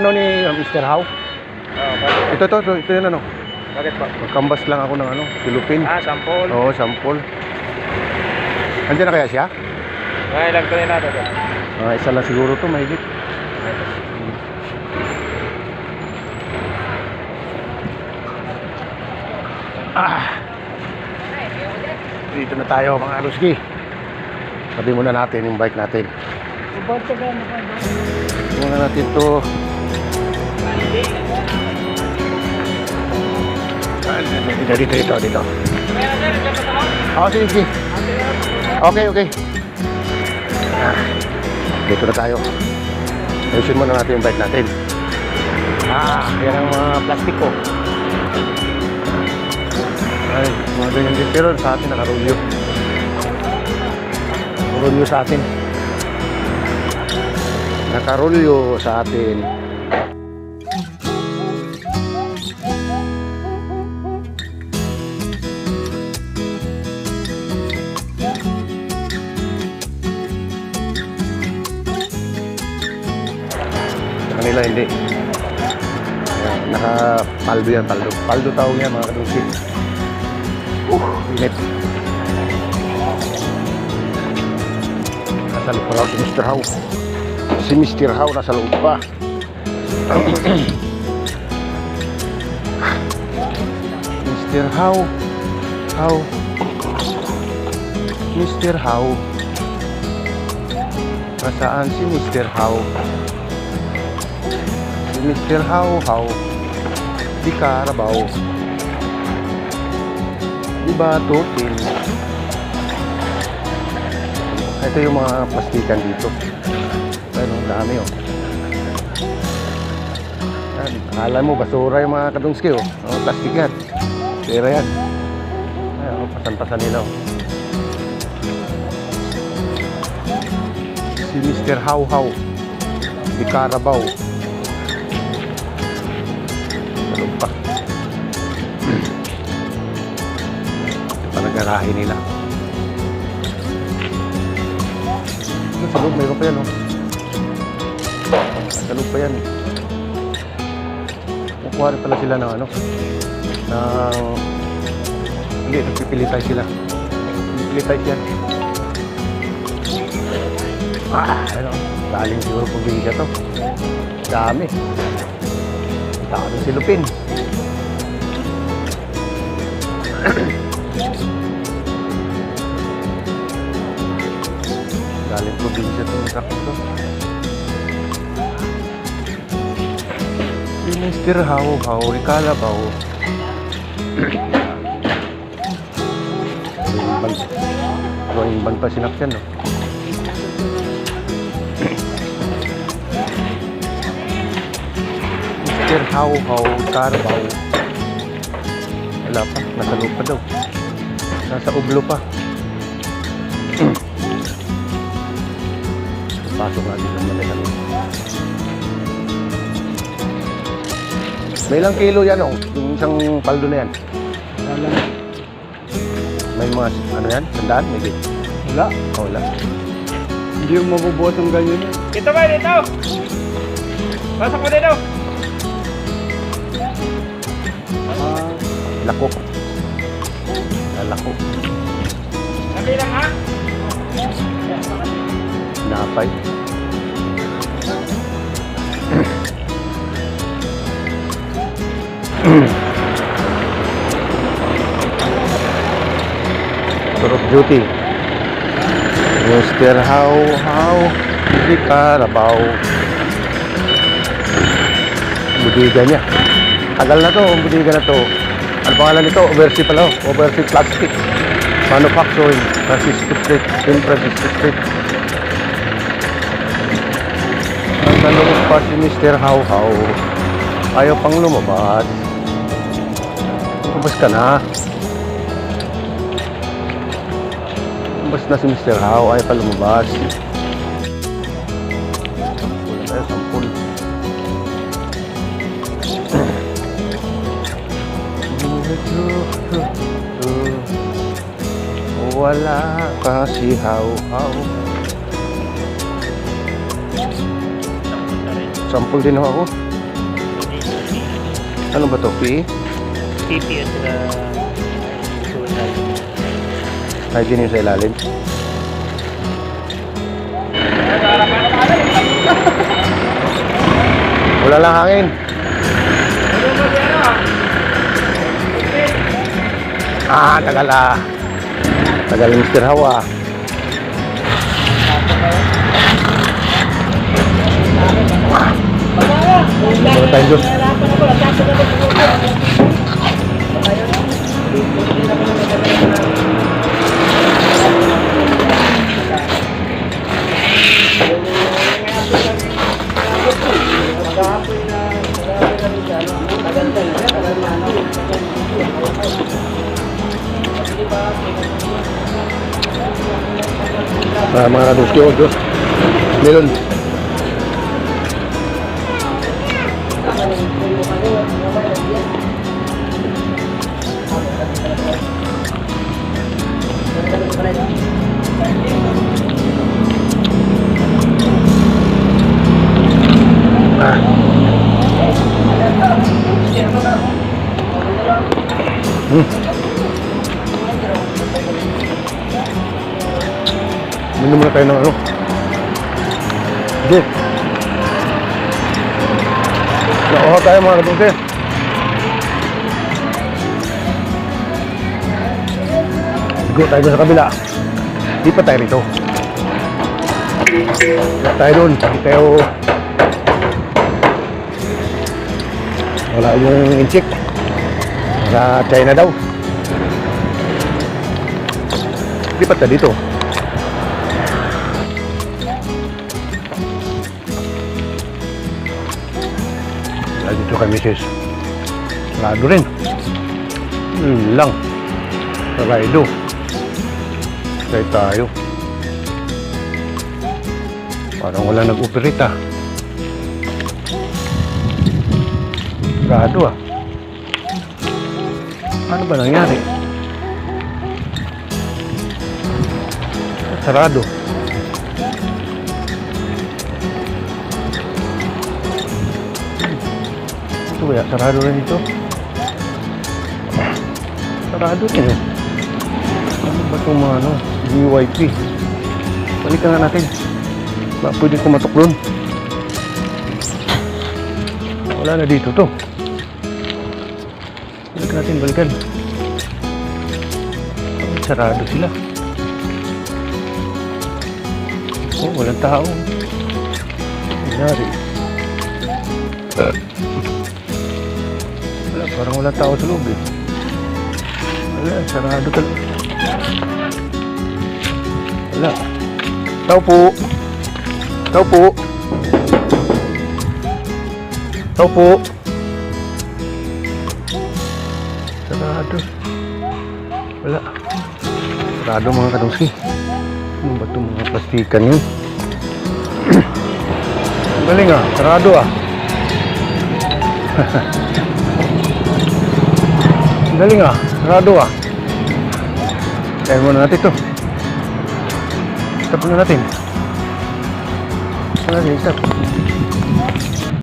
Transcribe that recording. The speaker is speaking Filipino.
ano ni Mr. How? bakit? Ito yun ano. Bakit po? Magkambas lang ako ng ano, silupin. Sample. Oo, sample. Andiyan na kaya siya? Ngayon lang tuloy natin. Isa lang siguro to, mahigit. Dito na tayo mga Aluski. Sabi muna natin yung bike natin. Muna natin to. Dito. Sige. Okay. Dito na tayo. Ayusin muna natin yung bike natin. Yan ang mga plastic ko. Ay, mga ganyan din. Pero sa atin nakarulyo. Nakarulyo sa atin. Nakarulyo sa atin. Sa kanila hindi. Naka-paldo yan, paldo. Paldo tawag yan mga kadungsi. Init. Nasa loob pa si Mr. How. Si Mr. How nasa loob pa. Mr. How. Mr. How. Nasaan si Mr. How? Si Mr. How. Di Carabao. Di Batutin. Ito yung mga plastikan dito. Ayun, ang dami oh. Yan, akala mo basura yung mga kadungski oh. Plastik yan. Pera yan. Ayun, pasan-pasan nila oh. Si Mr. How. Di Carabao. Salog pa. Garahe nila. Sa loob, mayroon pa yan oh. Sa loob pa yan. Kukuha rin pala sila ng ano, hindi, nagpipilitay sila. Nagpipilitay yan. Ano, galing siguro probinsya to. Dami. Dami silupin. Galing probinsya itong truck ito. Si Mr. How, Ikalabaw. Yung ban pa sinakyan, no? Mr. How, Ikalabaw. Wala pa, nasa loob pa daw. Nasa ublo pa. Pasok natin ang malihan. May ilang kilo yan oh, yung isang paldo na yan. May mga ano yan, sandaan, may git. Wala. Hindi yung mabubuhat ng ganyan. Dito ba, dito? Pasok mo dito. Lako. Lako. Sabi lang ha? Napay. Surot duty. Mr. How, di Carabao. Budiga niya. Tagal na to, budiga na to. Ano pangalan nito? Overseas pala. Overseas Plastic Manufacturing. Francisco Street. In Francisco Street. Nalungkot pa si Mr. How. Ayaw pang lumabas. Lumabas ka na. Lumabas na si Mr. How. Ayaw pa lumabas. Wala tayo, sampul. Wala ka si How. Sampul din ako. Ano ba to? PE? TP at saka suicide. Ay, din yung sa ilalim. Wala lang hangin. Tagal ah. Tagal ni Mr. Hawa. Ano tayo doon? Mga kaduski ko doon. Melon. Minum muna tayo ng ano. Sige. Nakuha tayo mga kaduski. Go tayo sa kabila. Di pa tayo rito. Wala tayo doon. Di tayo... Wala yung inchik. Sa China daw. Di pa tayo dito. Wala dito kay Mrs. Sarado rin. Lang. Sarado. Try tayo. Parang wala nag-operate ah. Sarado ah. Ano ba nangyari? Sarado. Ito kaya, sarado rin ito. Sarado rin eh. Ano ba itong mga ano? UYP. Balikan nga natin. Ba, pwede kumatok doon. Wala na dito to. Balikan natin, balikan. Sarado sila. Oh, walang tao. Nangyari. Wala, parang walang tao sa loob eh. Wala, sarado talaga. Wala. Tao po. Tao po. Tao po. Sarado. Wala. Sarado mga kadungsi. Ano ba itong mga plastikan yun? Ang galing ah. Sarado ah. Ang galing ah. Sarado ah. Kaya muna natin ito. Stop na natin. Stop na natin. Stop.